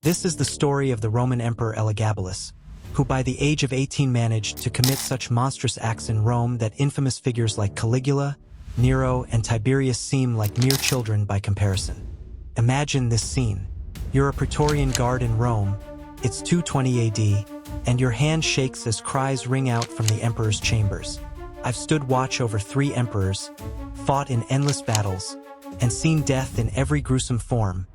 This is the story of the Roman Emperor Elagabalus, who by the age of 18 managed to commit such monstrous acts in Rome that infamous figures like Caligula, Nero, and Tiberius seem like mere children by comparison. Imagine this scene. You're a Praetorian guard in Rome, it's 220 AD, and your hand shakes as cries ring out from the emperor's chambers. I've stood watch over 3 emperors, fought in endless battles, and seen death in every gruesome form,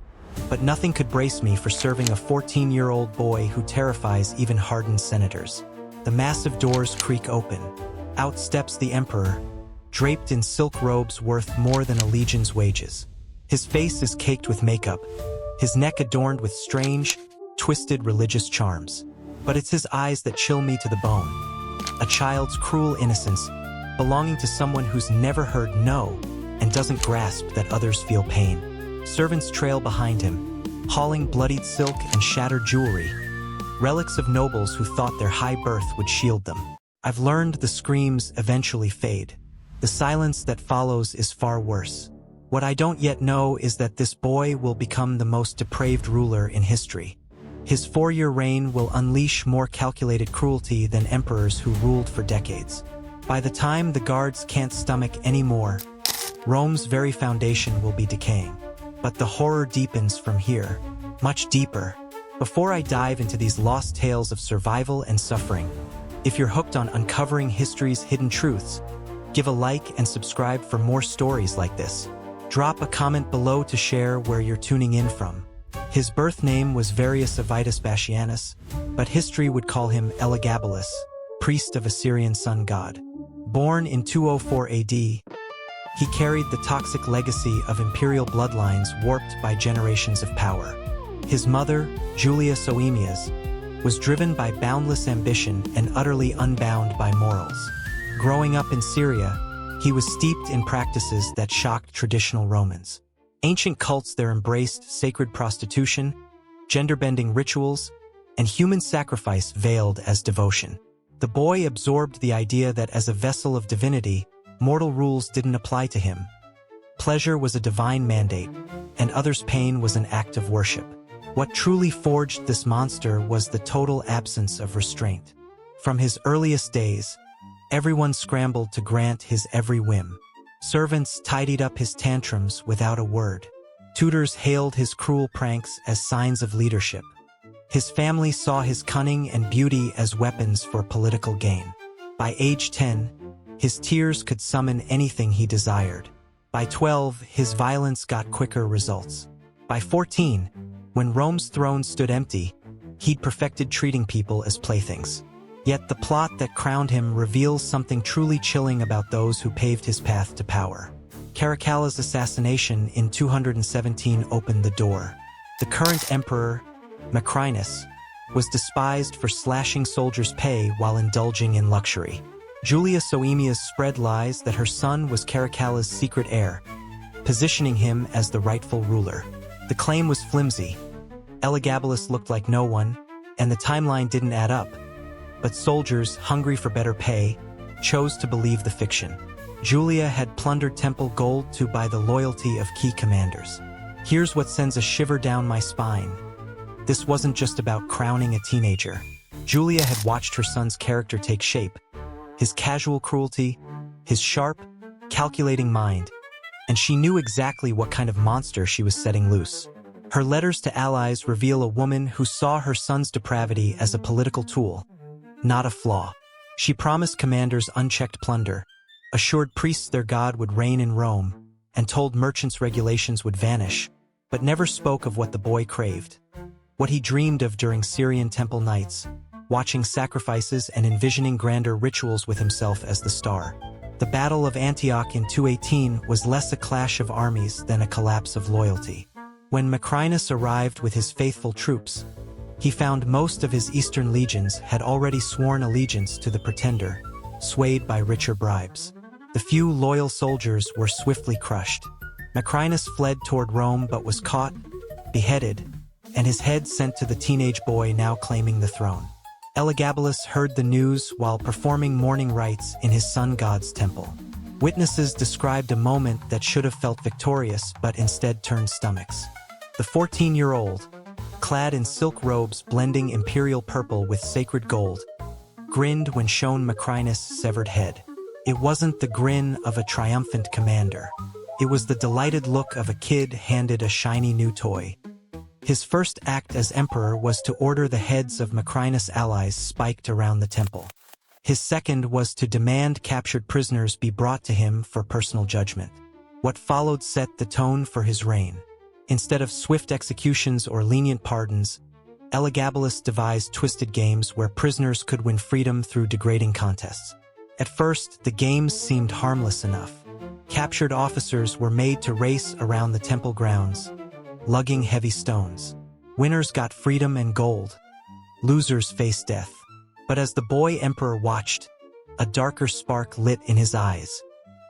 but nothing could brace me for serving a 14-year-old boy who terrifies even hardened senators. The massive doors creak open. Out steps the emperor, draped in silk robes worth more than a legion's wages. His face is caked with makeup, his neck adorned with strange, twisted religious charms. But it's his eyes that chill me to the bone. A child's cruel innocence, belonging to someone who's never heard no and doesn't grasp that others feel pain. Servants trail behind him, hauling bloodied silk and shattered jewelry, relics of nobles who thought their high birth would shield them. I've learned the screams eventually fade. The silence that follows is far worse. What I don't yet know is that this boy will become the most depraved ruler in history. His 4-year reign will unleash more calculated cruelty than emperors who ruled for decades. By the time the guards can't stomach any more, Rome's very foundation will be decaying. But the horror deepens from here, much deeper. Before I dive into these lost tales of survival and suffering, if you're hooked on uncovering history's hidden truths, give a like and subscribe for more stories like this. Drop a comment below to share where you're tuning in from. His birth name was Varius Avitus Bassianus, but history would call him Heliogabal, priest of Assyrian sun god. Born in 204 AD, he carried the toxic legacy of imperial bloodlines warped by generations of power. His mother, Julia Soaemias, was driven by boundless ambition and utterly unbound by morals. Growing up in Syria, he was steeped in practices that shocked traditional Romans. Ancient cults there embraced sacred prostitution, gender-bending rituals, and human sacrifice veiled as devotion. The boy absorbed the idea that as a vessel of divinity, mortal rules didn't apply to him. Pleasure was a divine mandate, and others' pain was an act of worship. What truly forged this monster was the total absence of restraint. From his earliest days, everyone scrambled to grant his every whim. Servants tidied up his tantrums without a word. Tutors hailed his cruel pranks as signs of leadership. His family saw his cunning and beauty as weapons for political gain. By age 10, his tears could summon anything he desired. By 12, his violence got quicker results. By 14, when Rome's throne stood empty, he'd perfected treating people as playthings. Yet the plot that crowned him reveals something truly chilling about those who paved his path to power. Caracal's assassination in 217 opened the door. The current emperor, Macrinus, was despised for slashing soldiers' pay while indulging in luxury. Julia Soaemias spread lies that her son was Caracal's secret heir, positioning him as the rightful ruler. The claim was flimsy. Elagabalus looked like no one, and the timeline didn't add up. But soldiers, hungry for better pay, chose to believe the fiction. Julia had plundered temple gold to buy the loyalty of key commanders. Here's what sends a shiver down my spine. This wasn't just about crowning a teenager. Julia had watched her son's character take shape, his casual cruelty, his sharp, calculating mind, and she knew exactly what kind of monster she was setting loose. Her letters to allies reveal a woman who saw her son's depravity as a political tool, not a flaw. She promised commanders unchecked plunder, assured priests their god would reign in Rome, and told merchants regulations would vanish, but never spoke of what the boy craved. What he dreamed of during Syrian temple nights, watching sacrifices and envisioning grander rituals with himself as the star. The Battle of Antioch in 218 was less a clash of armies than a collapse of loyalty. When Macrinus arrived with his faithful troops, he found most of his eastern legions had already sworn allegiance to the pretender, swayed by richer bribes. The few loyal soldiers were swiftly crushed. Macrinus fled toward Rome but was caught, beheaded, and his head sent to the teenage boy now claiming the throne. Elagabalus heard the news while performing mourning rites in his sun god's temple. Witnesses described a moment that should have felt victorious but instead turned stomachs. The 14-year-old, clad in silk robes blending imperial purple with sacred gold, grinned when shown Macrinus' severed head. It wasn't the grin of a triumphant commander. It was the delighted look of a kid handed a shiny new toy. His first act as emperor was to order the heads of Macrinus' allies spiked around the temple. His second was to demand captured prisoners be brought to him for personal judgment. What followed set the tone for his reign. Instead of swift executions or lenient pardons, Elagabalus devised twisted games where prisoners could win freedom through degrading contests. At first, the games seemed harmless enough. Captured officers were made to race around the temple grounds, lugging heavy stones. Winners got freedom and gold. Losers faced death. But as the boy emperor watched, a darker spark lit in his eyes.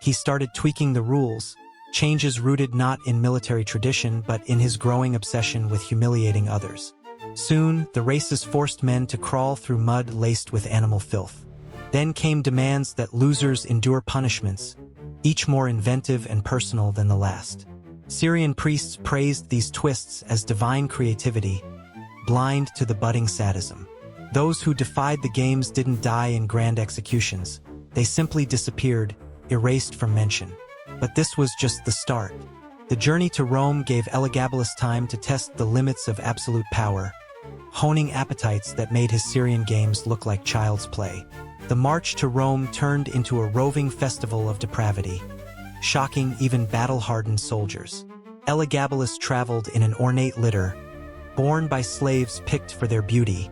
He started tweaking the rules, changes rooted not in military tradition but in his growing obsession with humiliating others. Soon, the races forced men to crawl through mud laced with animal filth. Then came demands that losers endure punishments, each more inventive and personal than the last. Syrian priests praised these twists as divine creativity, blind to the budding sadism. Those who defied the games didn't die in grand executions. They simply disappeared, erased from mention. But this was just the start. The journey to Rome gave Elagabalus time to test the limits of absolute power, honing appetites that made his Syrian games look like child's play. The march to Rome turned into a roving festival of depravity, shocking even battle-hardened soldiers. Elagabalus traveled in an ornate litter, borne by slaves picked for their beauty,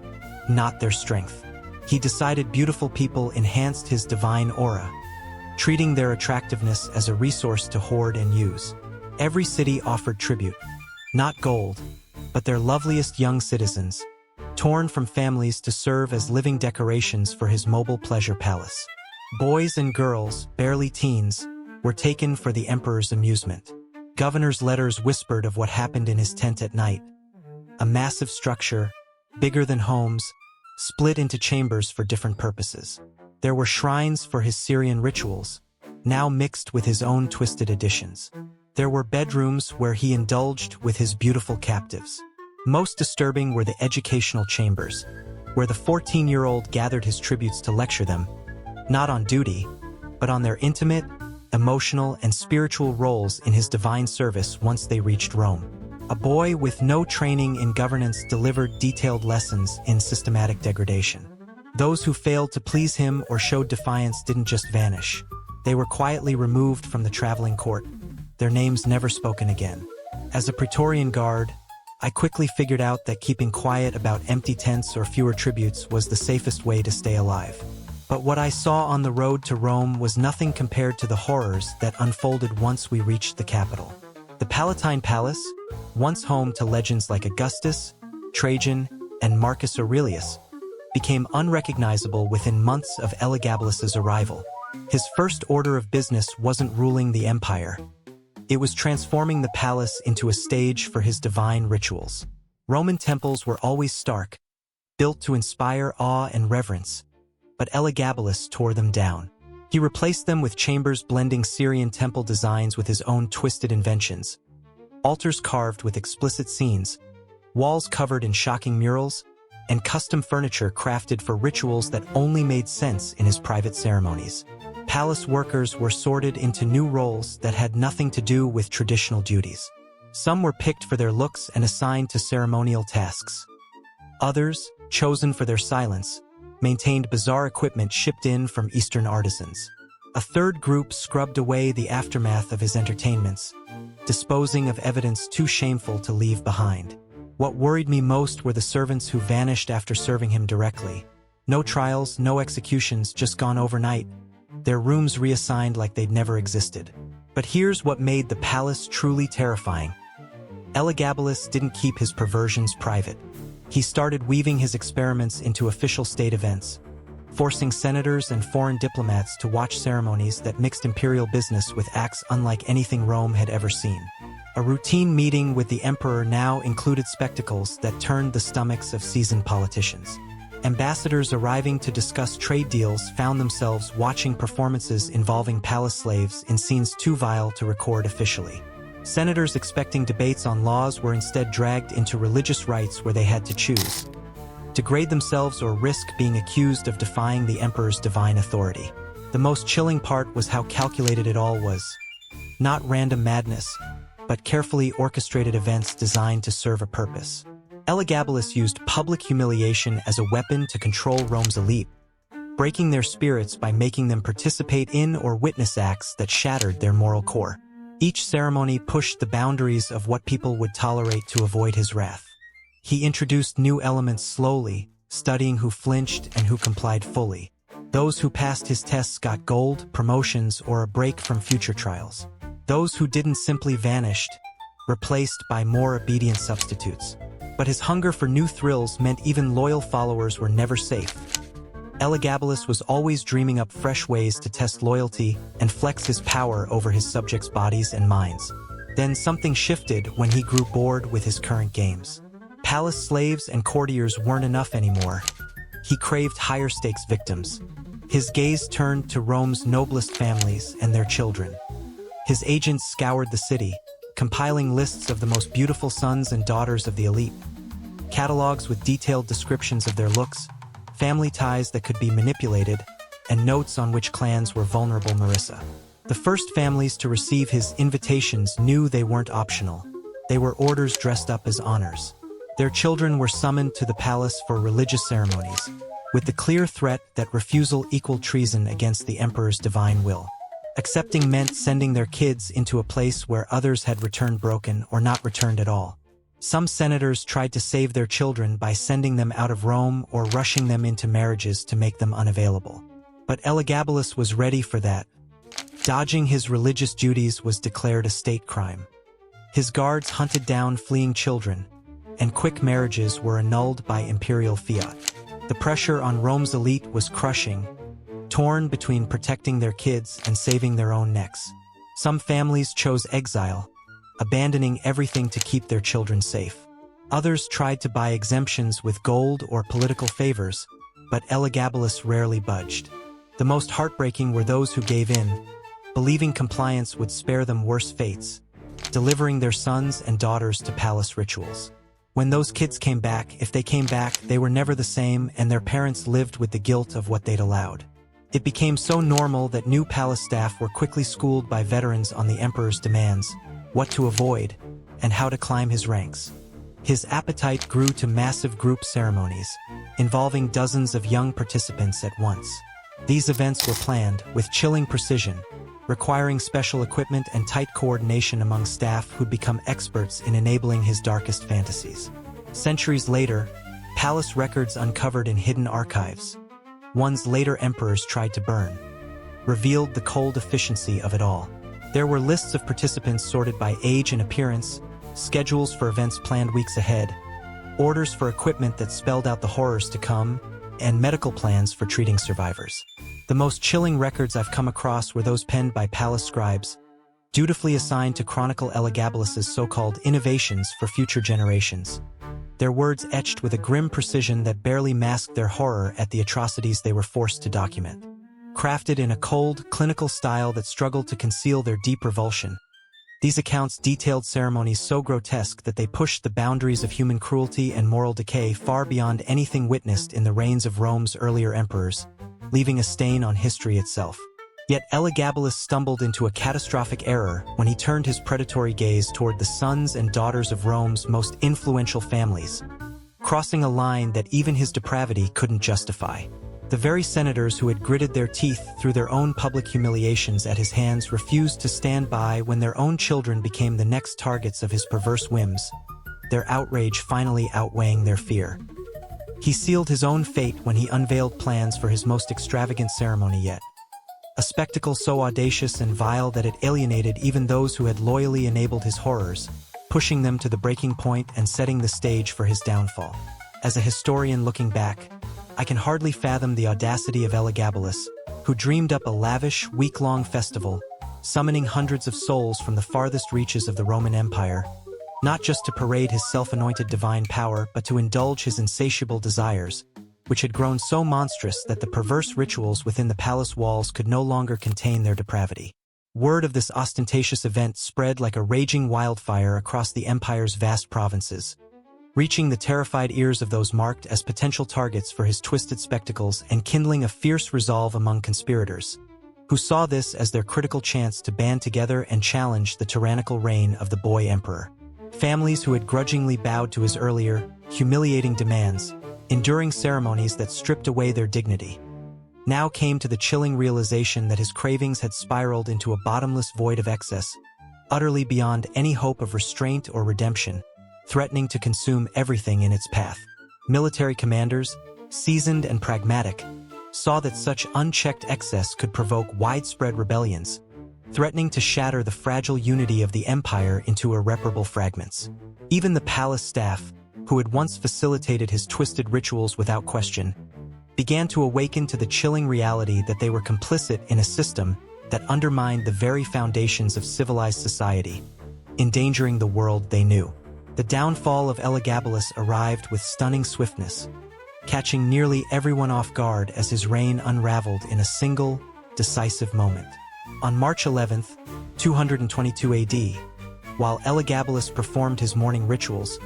not their strength. He decided beautiful people enhanced his divine aura, treating their attractiveness as a resource to hoard and use. Every city offered tribute, not gold, but their loveliest young citizens, torn from families to serve as living decorations for his mobile pleasure palace. Boys and girls, barely teens, were taken for the emperor's amusement. Governors' letters whispered of what happened in his tent at night. A massive structure, bigger than homes, split into chambers for different purposes. There were shrines for his Syrian rituals, now mixed with his own twisted additions. There were bedrooms where he indulged with his beautiful captives. Most disturbing were the educational chambers, where the 14-year-old gathered his tributes to lecture them, not on duty, but on their intimate, emotional, and spiritual roles in his divine service once they reached Rome. A boy with no training in governance delivered detailed lessons in systematic degradation. Those who failed to please him or showed defiance didn't just vanish. They were quietly removed from the traveling court, their names never spoken again. As a Praetorian guard, I quickly figured out that keeping quiet about empty tents or fewer tributes was the safest way to stay alive. But what I saw on the road to Rome was nothing compared to the horrors that unfolded once we reached the capital. The Palatine Palace, once home to legends like Augustus, Trajan, and Marcus Aurelius, became unrecognizable within months of Elagabalus's arrival. His first order of business wasn't ruling the empire. It was transforming the palace into a stage for his divine rituals. Roman temples were always stark, built to inspire awe and reverence, but Elagabalus tore them down. He replaced them with chambers blending Syrian temple designs with his own twisted inventions. Altars carved with explicit scenes, walls covered in shocking murals, and custom furniture crafted for rituals that only made sense in his private ceremonies. Palace workers were sorted into new roles that had nothing to do with traditional duties. Some were picked for their looks and assigned to ceremonial tasks. Others, chosen for their silence, maintained bizarre equipment shipped in from Eastern artisans. A third group scrubbed away the aftermath of his entertainments, disposing of evidence too shameful to leave behind. What worried me most were the servants who vanished after serving him directly. No trials, no executions, just gone overnight. Their rooms reassigned like they'd never existed. But here's what made the palace truly terrifying. Elagabalus didn't keep his perversions private. He started weaving his experiments into official state events, forcing senators and foreign diplomats to watch ceremonies that mixed imperial business with acts unlike anything Rome had ever seen. A routine meeting with the emperor now included spectacles that turned the stomachs of seasoned politicians. Ambassadors arriving to discuss trade deals found themselves watching performances involving palace slaves in scenes too vile to record officially. Senators expecting debates on laws were instead dragged into religious rites where they had to choose: degrade themselves or risk being accused of defying the emperor's divine authority. The most chilling part was how calculated it all was. Not random madness, but carefully orchestrated events designed to serve a purpose. Elagabalus used public humiliation as a weapon to control Rome's elite, breaking their spirits by making them participate in or witness acts that shattered their moral core. Each ceremony pushed the boundaries of what people would tolerate to avoid his wrath. He introduced new elements slowly, studying who flinched and who complied fully. Those who passed his tests got gold, promotions, or a break from future trials. Those who didn't simply vanished, replaced by more obedient substitutes. But his hunger for new thrills meant even loyal followers were never safe. Elagabalus was always dreaming up fresh ways to test loyalty and flex his power over his subjects' bodies and minds. Then something shifted when he grew bored with his current games. Palace slaves and courtiers weren't enough anymore. He craved higher-stakes victims. His gaze turned to Rome's noblest families and their children. His agents scoured the city, compiling lists of the most beautiful sons and daughters of the elite. Catalogs with detailed descriptions of their looks, family ties that could be manipulated, and notes on which clans were vulnerable. Marissa. The first families to receive his invitations knew they weren't optional. They were orders dressed up as honors. Their children were summoned to the palace for religious ceremonies, with the clear threat that refusal equaled treason against the emperor's divine will. Accepting meant sending their kids into a place where others had returned broken or not returned at all. Some senators tried to save their children by sending them out of Rome or rushing them into marriages to make them unavailable. But Elagabalus was ready for that. Dodging his religious duties was declared a state crime. His guards hunted down fleeing children, and quick marriages were annulled by imperial fiat. The pressure on Rome's elite was crushing, torn between protecting their kids and saving their own necks. Some families chose exile, abandoning everything to keep their children safe. Others tried to buy exemptions with gold or political favors, but Elagabalus rarely budged. The most heartbreaking were those who gave in, believing compliance would spare them worse fates, delivering their sons and daughters to palace rituals. When those kids came back, if they came back, they were never the same, and their parents lived with the guilt of what they'd allowed. It became so normal that new palace staff were quickly schooled by veterans on the emperor's demands, what to avoid, and how to climb his ranks. His appetite grew to massive group ceremonies, involving dozens of young participants at once. These events were planned with chilling precision, requiring special equipment and tight coordination among staff who'd become experts in enabling his darkest fantasies. Centuries later, palace records uncovered in hidden archives, ones later emperors tried to burn, revealed the cold efficiency of it all. There were lists of participants sorted by age and appearance, schedules for events planned weeks ahead, orders for equipment that spelled out the horrors to come, and medical plans for treating survivors. The most chilling records I've come across were those penned by palace scribes, dutifully assigned to chronicle Elagabalus's so-called innovations for future generations. Their words etched with a grim precision that barely masked their horror at the atrocities they were forced to document. Crafted in a cold, clinical style that struggled to conceal their deep revulsion, these accounts detailed ceremonies so grotesque that they pushed the boundaries of human cruelty and moral decay far beyond anything witnessed in the reigns of Rome's earlier emperors, leaving a stain on history itself. Yet Elagabalus stumbled into a catastrophic error when he turned his predatory gaze toward the sons and daughters of Rome's most influential families, crossing a line that even his depravity couldn't justify. The very senators who had gritted their teeth through their own public humiliations at his hands refused to stand by when their own children became the next targets of his perverse whims, their outrage finally outweighing their fear. He sealed his own fate when he unveiled plans for his most extravagant ceremony yet. A spectacle so audacious and vile that it alienated even those who had loyally enabled his horrors, pushing them to the breaking point and setting the stage for his downfall. As a historian looking back, I can hardly fathom the audacity of Elagabalus, who dreamed up a lavish, week-long festival, summoning hundreds of souls from the farthest reaches of the Roman Empire, not just to parade his self-anointed divine power, but to indulge his insatiable desires, which had grown so monstrous that the perverse rituals within the palace walls could no longer contain their depravity. Word of this ostentatious event spread like a raging wildfire across the empire's vast provinces, reaching the terrified ears of those marked as potential targets for his twisted spectacles and kindling a fierce resolve among conspirators, who saw this as their critical chance to band together and challenge the tyrannical reign of the boy emperor. Families who had grudgingly bowed to his earlier, humiliating demands, enduring ceremonies that stripped away their dignity, now came to the chilling realization that his cravings had spiraled into a bottomless void of excess, utterly beyond any hope of restraint or redemption, threatening to consume everything in its path. Military commanders, seasoned and pragmatic, saw that such unchecked excess could provoke widespread rebellions, threatening to shatter the fragile unity of the empire into irreparable fragments. Even the palace staff, who had once facilitated his twisted rituals without question, began to awaken to the chilling reality that they were complicit in a system that undermined the very foundations of civilized society, endangering the world they knew. The downfall of Elagabalus arrived with stunning swiftness, catching nearly everyone off guard as his reign unraveled in a single, decisive moment. On March 11, 222 AD, while Elagabalus performed his morning rituals,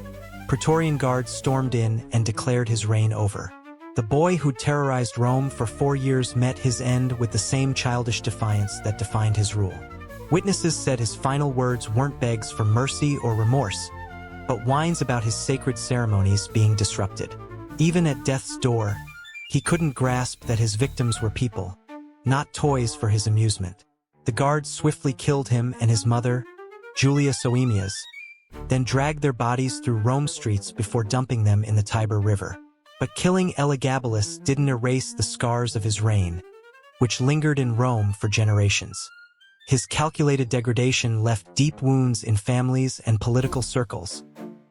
Praetorian guards stormed in and declared his reign over. The boy who terrorized Rome for 4 years met his end with the same childish defiance that defined his rule. Witnesses said his final words weren't begs for mercy or remorse, but whines about his sacred ceremonies being disrupted. Even at death's door, he couldn't grasp that his victims were people, not toys for his amusement. The guards swiftly killed him and his mother, Julia Soaemias, then dragged their bodies through Rome streets before dumping them in the Tiber River. But killing Elagabalus didn't erase the scars of his reign, which lingered in Rome for generations. His calculated degradation left deep wounds in families and political circles,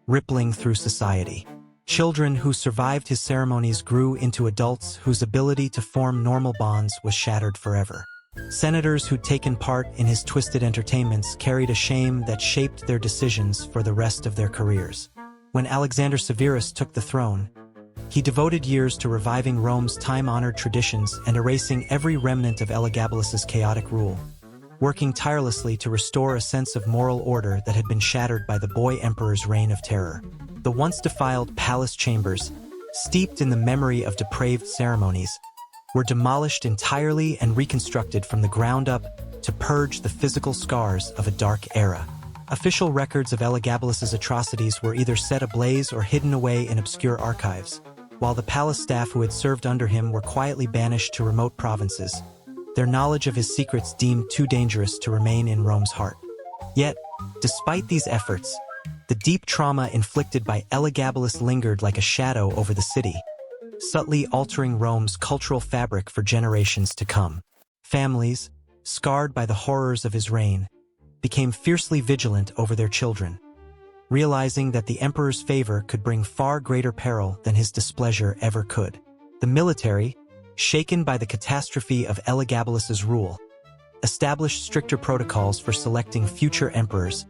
rippling through society. Children who survived his ceremonies grew into adults whose ability to form normal bonds was shattered forever. Senators who'd taken part in his twisted entertainments carried a shame that shaped their decisions for the rest of their careers. When Alexander Severus took the throne, he devoted years to reviving Rome's time-honored traditions and erasing every remnant of Elagabalus's chaotic rule, working tirelessly to restore a sense of moral order that had been shattered by the boy emperor's reign of terror. The once defiled palace chambers, steeped in the memory of depraved ceremonies, were demolished entirely and reconstructed from the ground up to purge the physical scars of a dark era. Official records of Elagabalus's atrocities were either set ablaze or hidden away in obscure archives, while the palace staff who had served under him were quietly banished to remote provinces, their knowledge of his secrets deemed too dangerous to remain in Rome's heart. Yet, despite these efforts, the deep trauma inflicted by Elagabalus lingered like a shadow over the city, subtly altering Rome's cultural fabric for generations to come. Families, scarred by the horrors of his reign, became fiercely vigilant over their children, realizing that the emperor's favor could bring far greater peril than his displeasure ever could. The military, shaken by the catastrophe of Elagabalus's rule, established stricter protocols for selecting future emperors,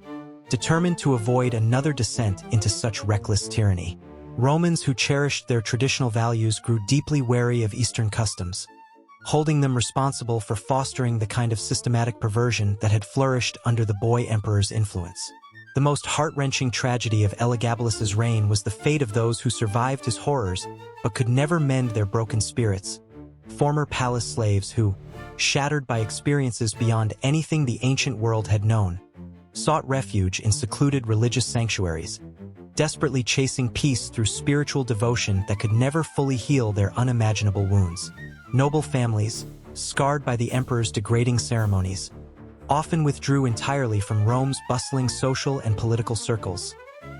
determined to avoid another descent into such reckless tyranny. Romans who cherished their traditional values grew deeply wary of Eastern customs, holding them responsible for fostering the kind of systematic perversion that had flourished under the boy emperor's influence. The most heart-wrenching tragedy of Elagabalus's reign was the fate of those who survived his horrors but could never mend their broken spirits. Former palace slaves who, shattered by experiences beyond anything the ancient world had known, sought refuge in secluded religious sanctuaries, desperately chasing peace through spiritual devotion that could never fully heal their unimaginable wounds. Noble families, scarred by the emperor's degrading ceremonies, often withdrew entirely from Rome's bustling social and political circles,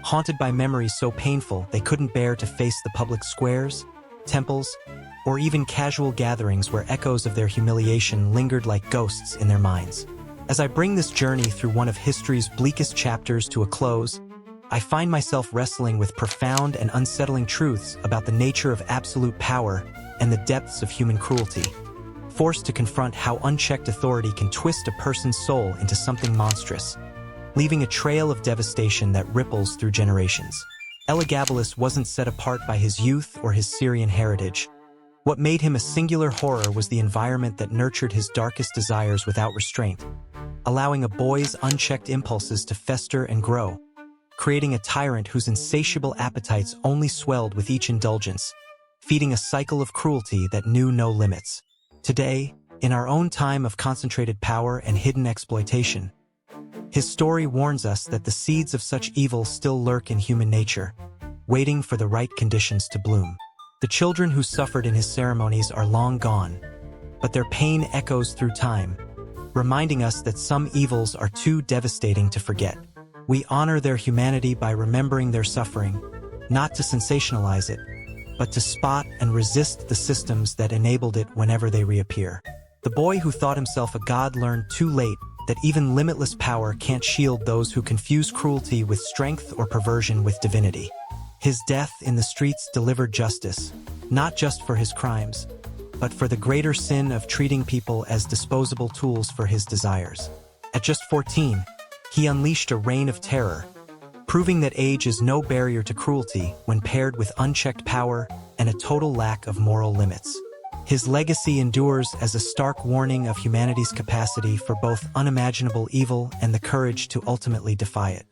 haunted by memories so painful they couldn't bear to face the public squares, temples, or even casual gatherings where echoes of their humiliation lingered like ghosts in their minds. As I bring this journey through one of history's bleakest chapters to a close, I find myself wrestling with profound and unsettling truths about the nature of absolute power and the depths of human cruelty, forced to confront how unchecked authority can twist a person's soul into something monstrous, leaving a trail of devastation that ripples through generations. Elagabalus wasn't set apart by his youth or his Syrian heritage. What made him a singular horror was the environment that nurtured his darkest desires without restraint. allowing a boy's unchecked impulses to fester and grow, creating a tyrant whose insatiable appetites only swelled with each indulgence, feeding a cycle of cruelty that knew no limits. Today, in our own time of concentrated power and hidden exploitation, his story warns us that the seeds of such evil still lurk in human nature, waiting for the right conditions to bloom. The children who suffered in his ceremonies are long gone, but their pain echoes through time, reminding us that some evils are too devastating to forget. We honor their humanity by remembering their suffering, not to sensationalize it, but to spot and resist the systems that enabled it whenever they reappear. The boy who thought himself a god learned too late that even limitless power can't shield those who confuse cruelty with strength or perversion with divinity. His death in the streets delivered justice, not just for his crimes, but for the greater sin of treating people as disposable tools for his desires. At just 14, he unleashed a reign of terror, proving that age is no barrier to cruelty when paired with unchecked power and a total lack of moral limits. His legacy endures as a stark warning of humanity's capacity for both unimaginable evil and the courage to ultimately defy it.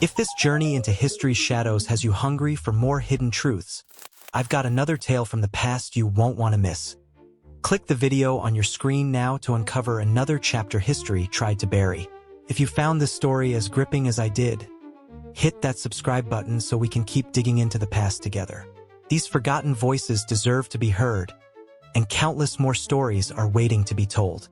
If this journey into history's shadows has you hungry for more hidden truths, I've got another tale from the past you won't want to miss. Click the video on your screen now to uncover another chapter history tried to bury. If you found this story as gripping as I did, hit that subscribe button so we can keep digging into the past together. These forgotten voices deserve to be heard, and countless more stories are waiting to be told.